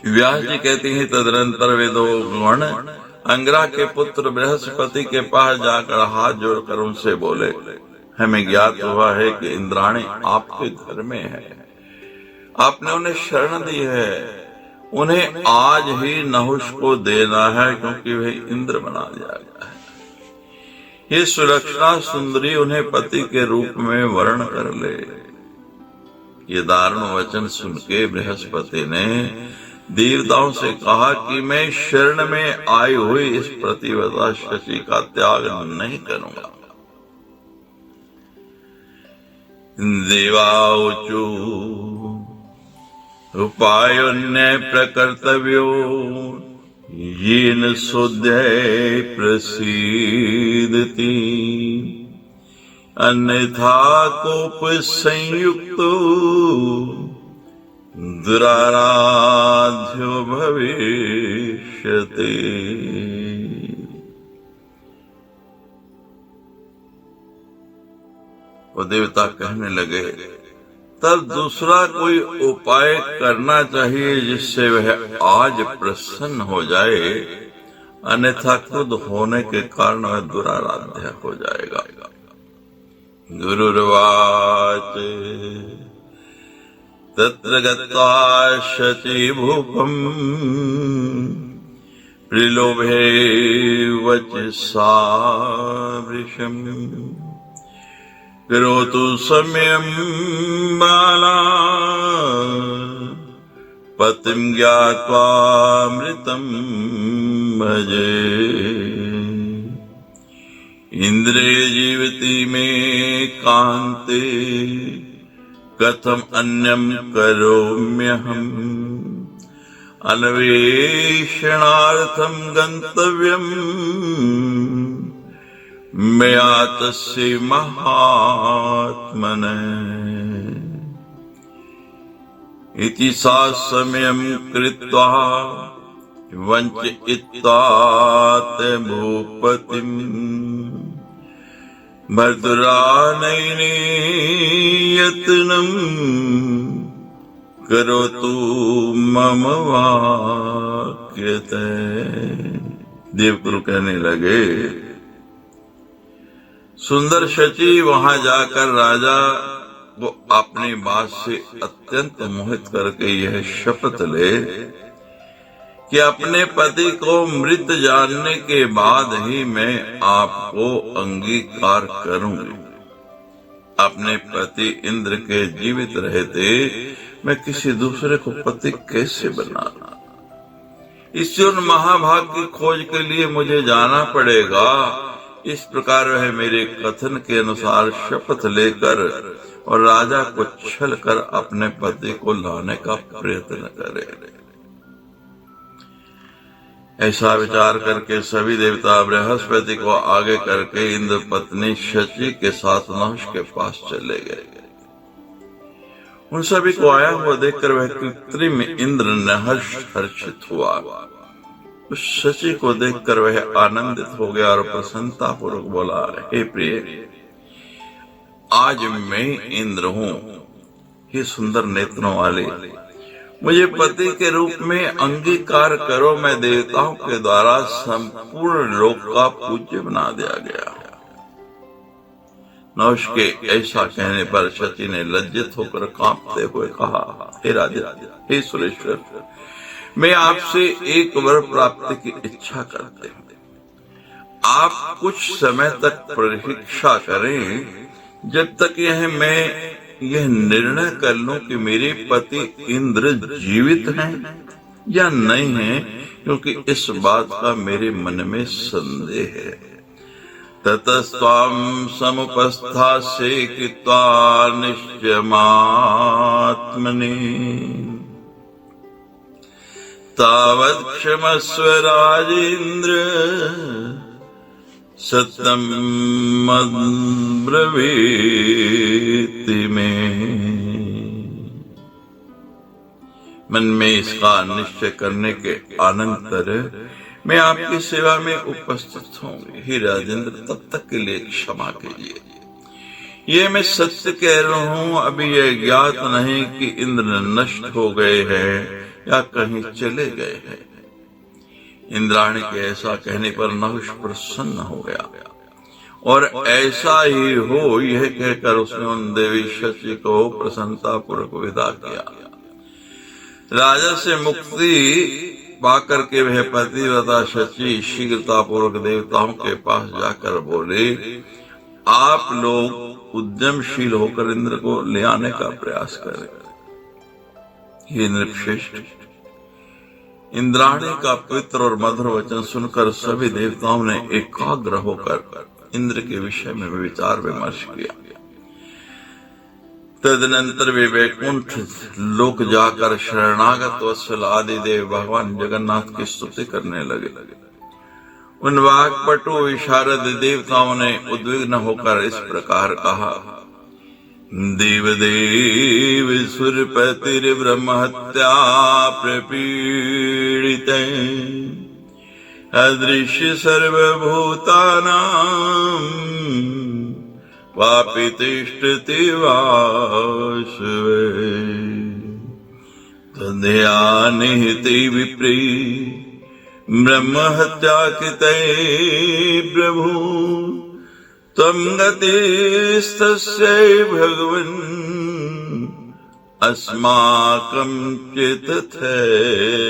व्यास जी कहते हैं, तदनंतर वे दो गण अंगरा के पुत्र बृहस्पति के पास जाकर हाथ जोड़कर उनसे बोले, हमें ज्ञात हुआ है कि इंद्राणी आपके घर में है, आपने उन्हें शरण दी है, उन्हें आज ही नहुष को देना है, क्योंकि वह इंद्र बना दिया गया है। ये सुलक्षणा सुंदरी उन्हें पति के रूप में वर्ण कर ले। ये दारुण वचन सुन के बृहस्पति ने देवताओं से कहा कि मैं शरण में आई हुई इस प्रतिवता शची का त्याग नहीं करूंगा। देवाऊचु उपायोन्य प्रकर्तव्यो येन शोध्य प्रसीदति अन्यथा कोप संयुक्तो दुराराध्यो भविष्यते। वो देवता कहने लगे, तब दूसरा कोई उपाय करना चाहिए जिससे वह आज प्रसन्न हो जाए, अन्यथा क्रुद्ध होने के कारण वह दुराराध्य हो जाएगा। गुरुर्वाच तत्र गत्वा शची भूपम् प्रिलोभे वचसा वृषम् करोतु सम्यं बाला पतिं ज्ञात्वा मृतं भजे। इंद्रे जीवति में कान्ते कथम अन्यम करोम्यहम् अन्वेषणार्थं गन्तव्यम् मया तस्य महात्मने। इति सा समयं कृत्वा वञ्चयित्वा भूपतिम् भद्रानयने यत्नम् करोतु मम वाक्यते। देवगुरु कहने लगे, सुंदर शची वहां जाकर राजा को अपनी बात से अत्यंत मोहित करके यह शपथ ले कि अपने पति को मृत जानने के बाद ही मैं आपको अंगीकार करूंगी। अपने पति इंद्र के जीवित रहते मैं किसी दूसरे को पति कैसे बनाना? इससे उन महाभाग की खोज के लिए मुझे जाना पड़ेगा। इस प्रकार वह मेरे कथन के अनुसार शपथ लेकर और राजा को छल कर अपने पति को लाने का प्रयत्न करे। ऐसा विचार करके सभी देवता बृहस्पति को आगे करके इंद्र पत्नी शची के साथ नहुष के पास चले गए। उन सभी को आया हुआ देखकर वह कृत्रिम इंद्र नहुष हर्षित हुआ उस शची को देखकर वह आनंदित हो गया और प्रसन्नता पूर्वक बोला, हे प्रिय, आज मैं इंद्र हूँ। हे सुंदर नेत्रों वाले, मुझे पति के रूप में अंगीकार करो। मैं देवताओं के द्वारा संपूर्ण लोक का पूज्य बना दिया गया। नहुष के ऐसा कहने पर शची ने लज्जित होकर कांपते हुए कहा, हे राजा, हे सुरेश्वर, मैं आपसे एक वर प्राप्ति की इच्छा करते हूँ। आप कुछ समय तक प्रतीक्षा करें जब तक मैं यह निर्णय कर लूं कि मेरे पति इंद्र जीवित हैं या नहीं हैं, क्योंकि इस बात का मेरे मन में संदेह है। ततस्त्वां समुपस्थासे कृत्वा निश्चयमात्मनि तावत् क्षमस्व राजेन्द्र सत्यम मद्ब्रवीति में। मन में इसका निश्चय करने के अनंतर मैं आपकी सेवा में उपस्थित होंगी। हे राजेंद्र, तब तक के लिए क्षमा कीजिए। ये मैं सत्य कह रहा हूँ, अभी यह ज्ञात नहीं कि इंद्र नष्ट हो गए हैं या कहीं चले गए हैं। इंद्राणी के ऐसा कहने पर नहुष प्रसन्न हो गया और ऐसा ही हो यह कहकर उसने उन देवी शची को प्रसन्नता पूर्वक विदा किया। राजा से मुक्ति पाकर के वह पतिव्रता शची शीघ्रता पूर्वक देवताओं के पास जाकर बोले, आप लोग उद्यमशील होकर इंद्र को ले आने का प्रयास करें। हे नृपश्रेष्ठ, इंद्राणी का पवित्र और मधुर वचन सुनकर सभी देवताओं ने एकाग्र होकर इंद्र के विषय में विचार विमर्श किया। तदनंतर वे वैकुंठ लोक जाकर शरणागत वत्सल आदि देव भगवान जगन्नाथ की स्तुति करने लगे। उन वाक्पटु विशारद देवताओं ने उद्विग्न होकर इस प्रकार कहा, देव देव सुरपतिर्ब्रह्म हत्या प्रपीड़ित अदृश्य सर्वभूतानां वापि तिष्ठति वासवे तदया निहते विप्रे ब्रह्म हत्या कृते प्रभु त्वं गतिस्तस्यै भगवन् अस्माकं चित्तथैवहि।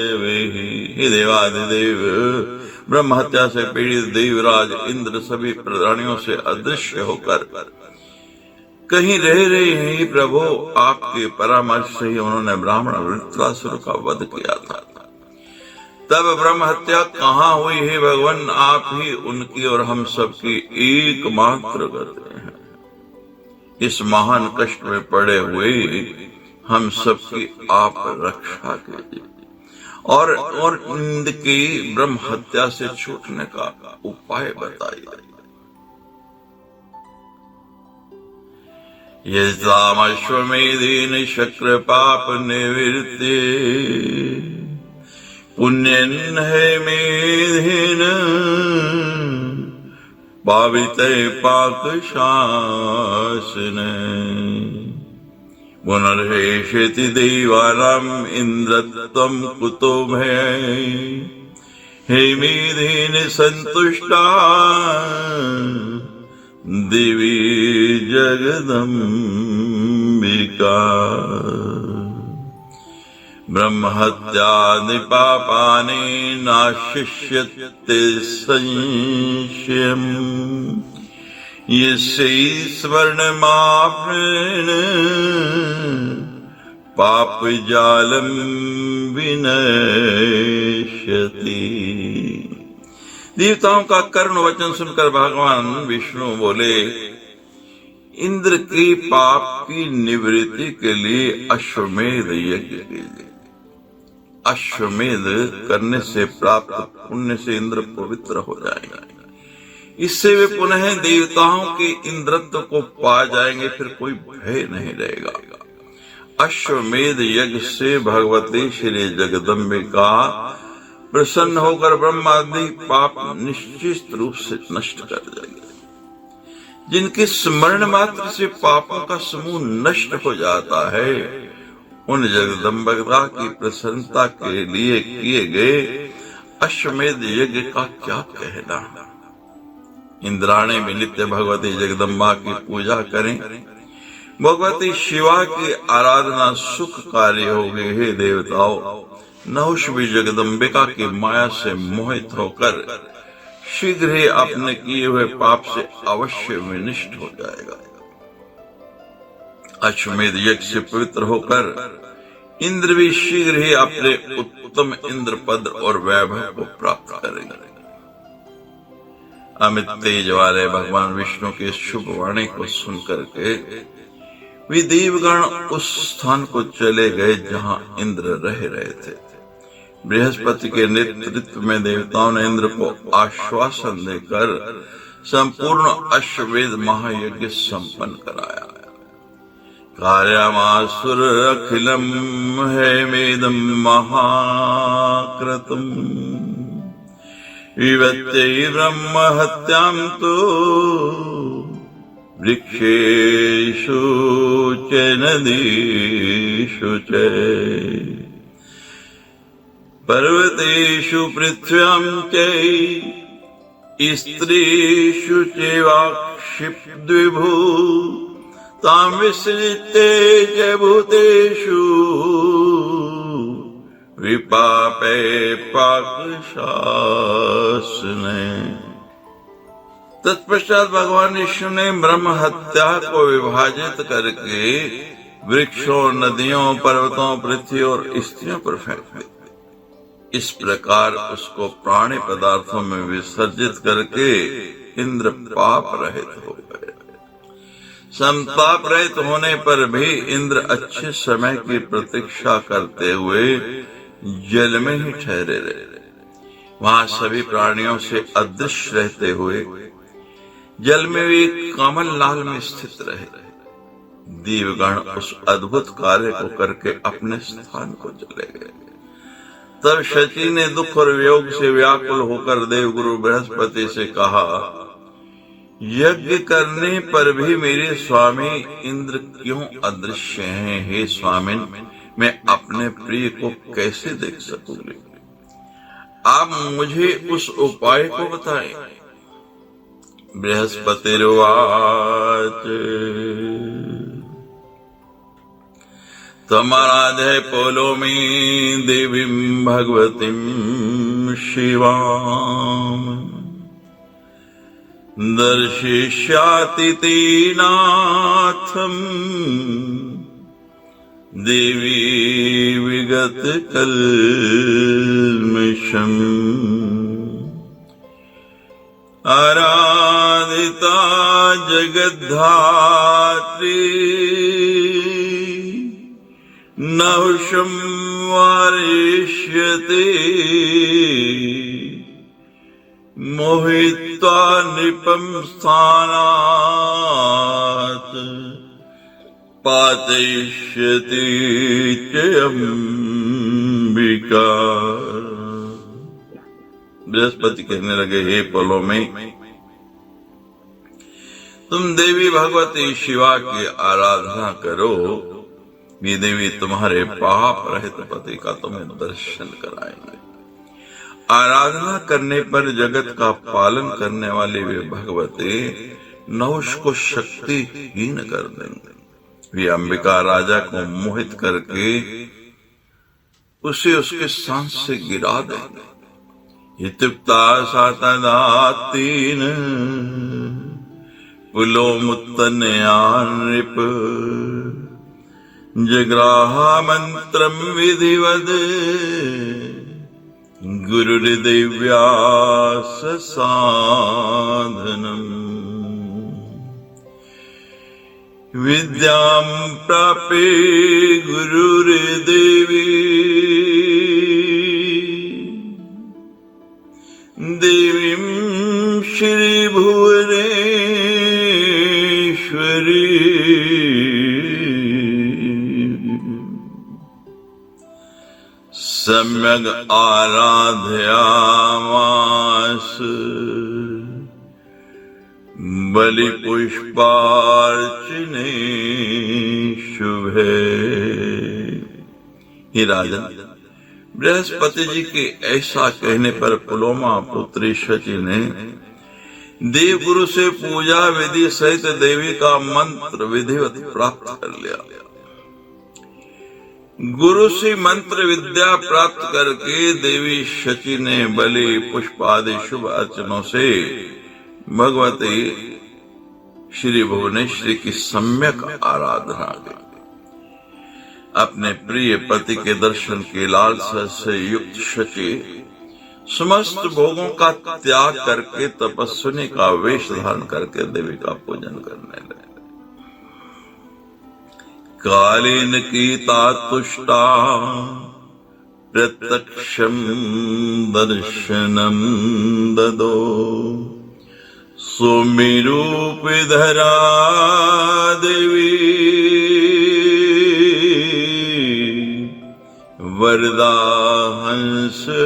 हे देवादिदेव, ब्रह्म हत्या से पीड़ित देवराज इंद्र सभी प्राणियों से अदृश्य होकर कहीं रह रहे हैं। प्रभु, आपके परामर्श से ही उन्होंने ब्राह्मण वृत्रासुर का वध किया था। तब ब्रह्म हत्या कहाँ हुई है भगवान? आप ही उनकी और हम सबकी एकमात्र गति हैं। इस महान कष्ट में पड़े हुए हम सबकी आप रक्षा कीजिए और इनकी ब्रह्म हत्या से छूटने का उपाय बताइए। यस्तामश्वमेधेन शक्र पाप निवृत्ते पुण्यन है मेधेन पाविते पाक शासन पुनर्हेषति देवानां इंद्रत्वं कुतो भय हे मेधेन संतुष्टा देवी जगदम्बिका ब्रह्म हत्यादि पापानि नाशिष्यते संशयम् यस्य स्वर्णमाप्रेण पाप जालम विनश्यति। देवताओं का करुण वचन सुनकर भगवान विष्णु बोले, इंद्र की पाप की निवृत्ति के लिए अश्वमेध यज्ञ कीजिए। अश्वमेध करने से प्राप्त पुण्य से इंद्र पवित्र हो जाएगा। इससे वे पुनः देवताओं के इंद्रत्व को पा जाएंगे, फिर कोई भय नहीं रहेगा। अश्वमेध यज्ञ से भगवती श्री जगदम्बिका प्रसन्न होकर ब्रह्मादि पाप निश्चित रूप से नष्ट कर देंगे। जिनके स्मरण मात्र से पापों का समूह नष्ट हो जाता है, उन जगदम्बिका की प्रसन्नता के लिए किए गए अश्वमेध यज्ञ का क्या कहना। इंद्राणी भी नित्य भगवती जगदम्बा की पूजा करें। भगवती शिवा की आराधना सुखकारी होगी। हे देवताओं, नहुष भी जगदम्बिका की माया से मोहित होकर शीघ्र ही अपने किए हुए पाप से अवश्य विनिष्ट हो जाएगा। अश्वमेध यज्ञ से पवित्र होकर इंद्र भी शीघ्र ही अपने उत्तम इंद्र पद और वैभव को प्राप्त करेंगे। अमित तेज वाले भगवान विष्णु की शुभ वाणी को सुनकर के वे देवगण उस स्थान को चले गए जहां इंद्र रह रहे थे। बृहस्पति के नेतृत्व में देवताओं ने इंद्र को आश्वासन देकर संपूर्ण अश्वमेध महायज्ञ संपन्न कराया। कार्यमासुर अखिलम हेमेदं महाक्रतुम विवत्यै ब्रह्म हत्यां तो वृक्षेषु च नदीषु च पर्वतेषु पृथ्व्यां च स्त्रीषु चैवाक्षिप्द्विभू तां विसृज्य च भूतेषु विपापे पाकशासने। तत्पश्चात भगवान विष्णु ने ब्रह्म हत्या को विभाजित करके वृक्षों, नदियों, पर्वतों, पृथ्वी और स्त्रियों पर फेंक दिया। इस प्रकार उसको प्राणी पदार्थों में विसर्जित करके इंद्र पाप रहित हो गए। संताप रहित होने पर भी इंद्र अच्छे समय की प्रतीक्षा करते हुए जल में ही ठहरे रहे। वहां सभी प्राणियों से अदृश्य रहते हुए जल में भी कमल लाल में स्थित रहे। देवगण उस अद्भुत कार्य को करके अपने स्थान को चले गए। तब शची ने दुख और वियोग से व्याकुल होकर देवगुरु बृहस्पति से कहा, यज्ञ करने पर भी मेरे स्वामी इंद्र क्यों अदृश्य हैं? हे स्वामिन, मैं अपने प्रिय को कैसे देख सकूंगी? आप मुझे उस उपाय को बताएं। बृहस्पतिर्वाच तमाराधे पोलोमि देवीं भगवतीं शिवाम् दर्शिष्याति ते नाथम् देवी विगत कल्मषम् आराधिता जगद्धात्री नहुषं वारिष्यते मोहित्वा नृपं स्थानात् पातयिष्यति च अंबिका। बृहस्पति कहने लगे, हे पलों में तुम देवी भगवती शिवा की आराधना करो। ये देवी तुम्हारे पाप रहित पति का तुम्हें दर्शन कराएंगे। आराधना करने पर जगत का पालन करने वाली वे भगवती नहुष को शक्तिहीन कर देंगे। वे अंबिका राजा को मोहित करके उसे उसके सांस से गिरा देंगे। हितुप्ता सातदातीन पुलोमुत्तनयानृप जग्राहा मंत्रम विधिवद गुरुर्दिव्यास साधनम् विद्यां प्रापे गुरुर्देवी देवीं श्रीभुवनेश्वरी सम्यग् आराधयामास बलि पुष्पार्चने शुभे। हे राजन, बृहस्पति जी के ऐसा कहने पर पुलोमा पुत्री शची ने देव गुरु से पूजा विधि सहित देवी का मंत्र विधिवत प्राप्त कर लिया। गुरु से मंत्र विद्या प्राप्त करके देवी शची ने बलि पुष्प आदि शुभ अर्चनों से भगवती श्री भुवनेश्वरी की सम्यक आराधना की। अपने प्रिय पति के दर्शन की लालसा से युक्त शची समस्त भोगों का त्याग करके तपस्विनी का वेश धारण करके देवी का पूजन करने लगे। कालेन कीता तुष्टा प्रत्यक्षं दर्शनं ददो सौम्यरूपधरा देवी वरदा हंसवाहिनी।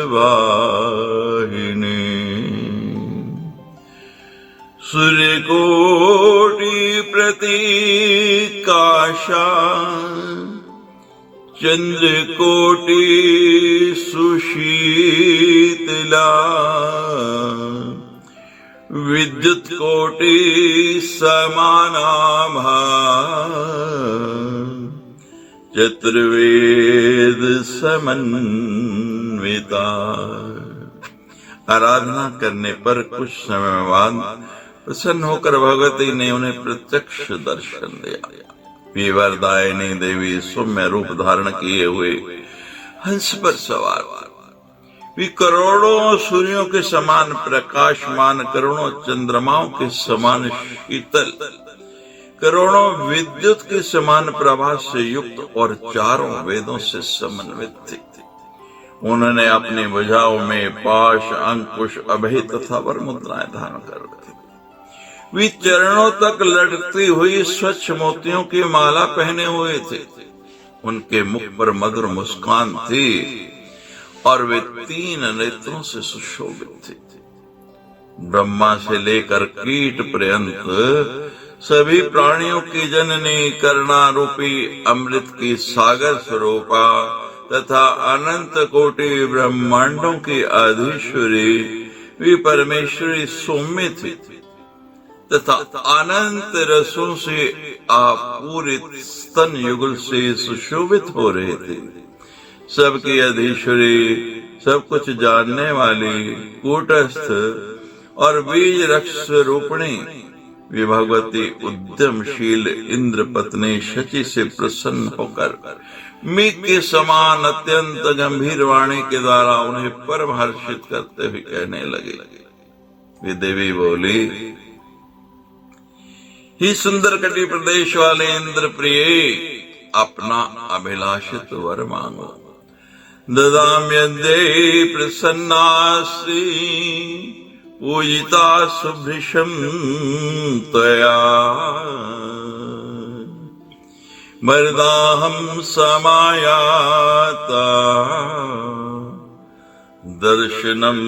सूर्यकोटि प्रतीकाशा चंद्रकोटि सुशीतला विद्युत कोटि समानाभा चतुर्वेद समन्विता। आराधना करने पर कुछ समय बाद प्रसन्न होकर भगवती ने उन्हें प्रत्यक्ष दर्शन दिया। वरदायिनी देवी सौम्य रूप धारण किए हुए हंस पर सवार वे करोड़ों सूर्यों के समान प्रकाशमान, करोड़ों चंद्रमाओं के समान शीतल, करोड़ों विद्युत के समान प्रभा से युक्त और चारों वेदों से समन्वित थी। उन्होंने अपनी भुजाओं में पाश, अंकुश, अभय तथा वर मुद्राएं धारण कर रखी। वे चरणों तक लटकती हुई स्वच्छ मोतियों की माला पहने हुए थे। उनके मुख पर मधुर मुस्कान थी और वे 3 नेत्रों से सुशोभित थे। ब्रह्मा से लेकर कीट पर्यंत सभी प्राणियों की जननी, करुणा रूपी अमृत की सागर स्वरूपा तथा अनंत कोटि ब्रह्मांडों की अधीश्वरी वे परमेश्वरी सौम्य थी तथा अनंत रसों से आपूरित स्तन युगल से सुशोभित हो रहे थे। सबकी अधीश्वरी, सब कुछ जानने वाली, कूटस्थ और बीज रक्ष रूपिणी वे भगवती उद्यमशील इंद्र पत्नी शची से प्रसन्न होकर मेघ के समान अत्यंत गंभीर वाणी के द्वारा उन्हें परम हर्षित करते हुए कहने लगे। वे देवी बोली, ही सुंदर कटि प्रदेश वाले इंद्र प्रिय, अपना अभिलाषित वर मांगो। ददाम्यद्ये प्रसन्नासि पूजिता सुभृशं त्वया वरदाहं समायाता दर्शनं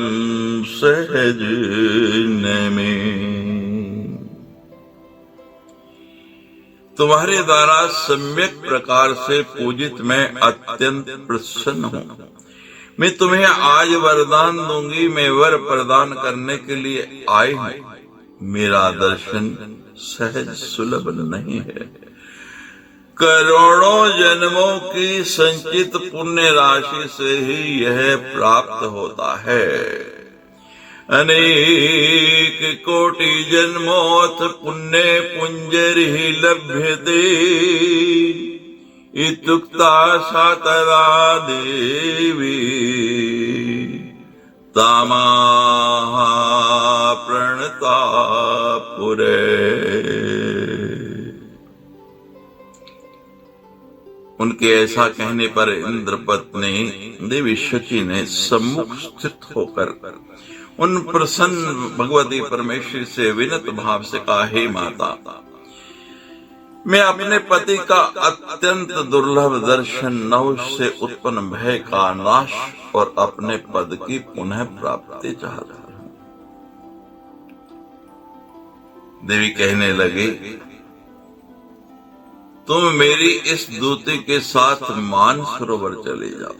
सहज नमे। तुम्हारे द्वारा सम्यक प्रकार से पूजित मैं अत्यंत प्रसन्न हूँ। मैं तुम्हें आज वरदान दूंगी। मैं वर प्रदान करने के लिए आई हूँ। मेरा दर्शन सहज सुलभ नहीं है। करोड़ों जन्मों की संचित पुण्य राशि से ही यह प्राप्त होता है। अनेक कोटि जन्मोऽथ पुण्य पुंजरिहि लभ्यते इत्युक्ता सा तदा देवी तामाह प्रणता पुरे। उनके ऐसा कहने पर इंद्र पत्नी देवी शची ने सम्मुख स्थित होकर उन प्रसन्न भगवती परमेश्वरी से विनत भाव से कहा, हे माता, मैं अपने पति का अत्यंत दुर्लभ दर्शन, नहुष से उत्पन्न भय का नाश और अपने पद की पुनः प्राप्ति चाहता हूं। देवी कहने लगी, तुम मेरी इस दूती के साथ मानसरोवर चले जाओ।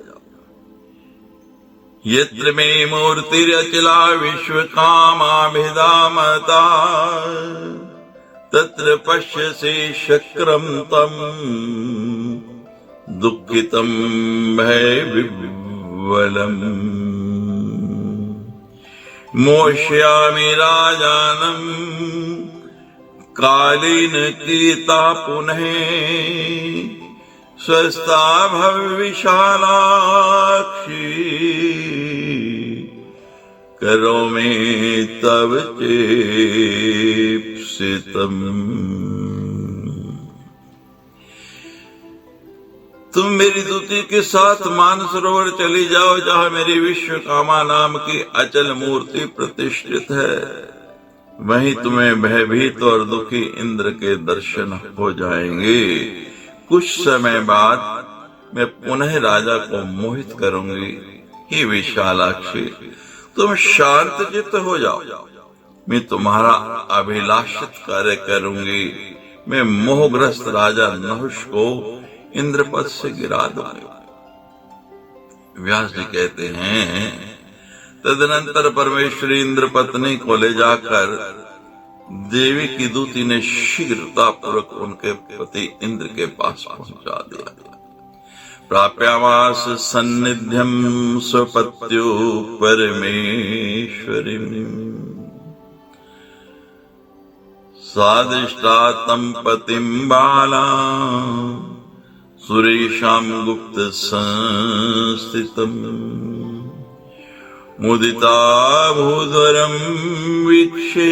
यत्र मे मूर्तिरचला विश्वकामाभिधामता तत्र पश्यसि शक्रम तम दुःखितं भयविह्वलम्। मोक्ष्यामि राजानं कालेन कीता पुनः स्वस्था भविशालाक्षी करोमि तव चेप्सितम्। तुम मेरी दूती के साथ मानसरोवर चली जाओ, जहां मेरी विश्वकामा नाम की अचल मूर्ति प्रतिष्ठित है। वहीं तुम्हें भयभीत और दुखी इंद्र के दर्शन हो जाएंगे। कुछ समय बाद मैं पुनः राजा को मोहित करूंगी। हे विशालाक्षी, तुम शांत चित्त हो जाओ, मैं तुम्हारा अभिलाषित कार्य करूंगी। मैं मोहग्रस्त राजा नहुष को इंद्रपद से गिरा दूंगी। व्यास जी कहते हैं, तदनंतर परमेश्वरी इंद्र पत्नी को ले जाकर देवी की दूती ने शीघ्रता पूर्वक उनके पति इंद्र के पास पहुंचा दिया। प्राप्यामास सन्निध्यम स्वपत्यो परमेश्वरीं सादिष्टा तं पतिं बाला सुरेशां गुप्त संस्थितम्। मुदिता भूधरं वीक्षे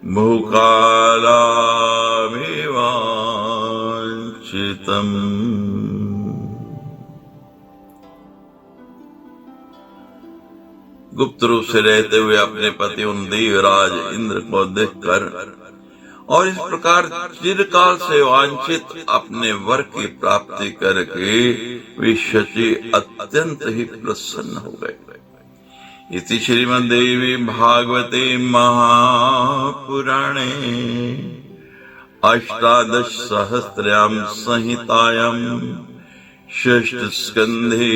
बहुकालामेवांछितम्। गुप्त रूप से रहते हुए अपने पति उन देवराज इंद्र को देखकर और इस प्रकार चिरकाल से वांछित अपने वर की प्राप्ति करके वे शची अत्यंत ही प्रसन्न हो गए। इति श्रीमद्देवी भागवते महापुराणे अष्टादश सहस्रयां संहितायां षष्ठ स्कंधे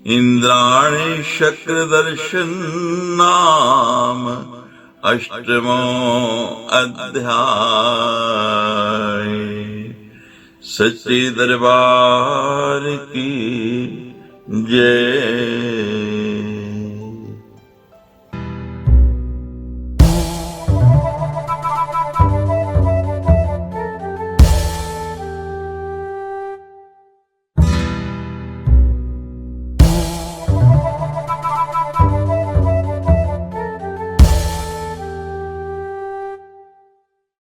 इंद्राणी शक्रदर्शन नाम अष्टमो अध्याय। सच्चे दरबार की जय।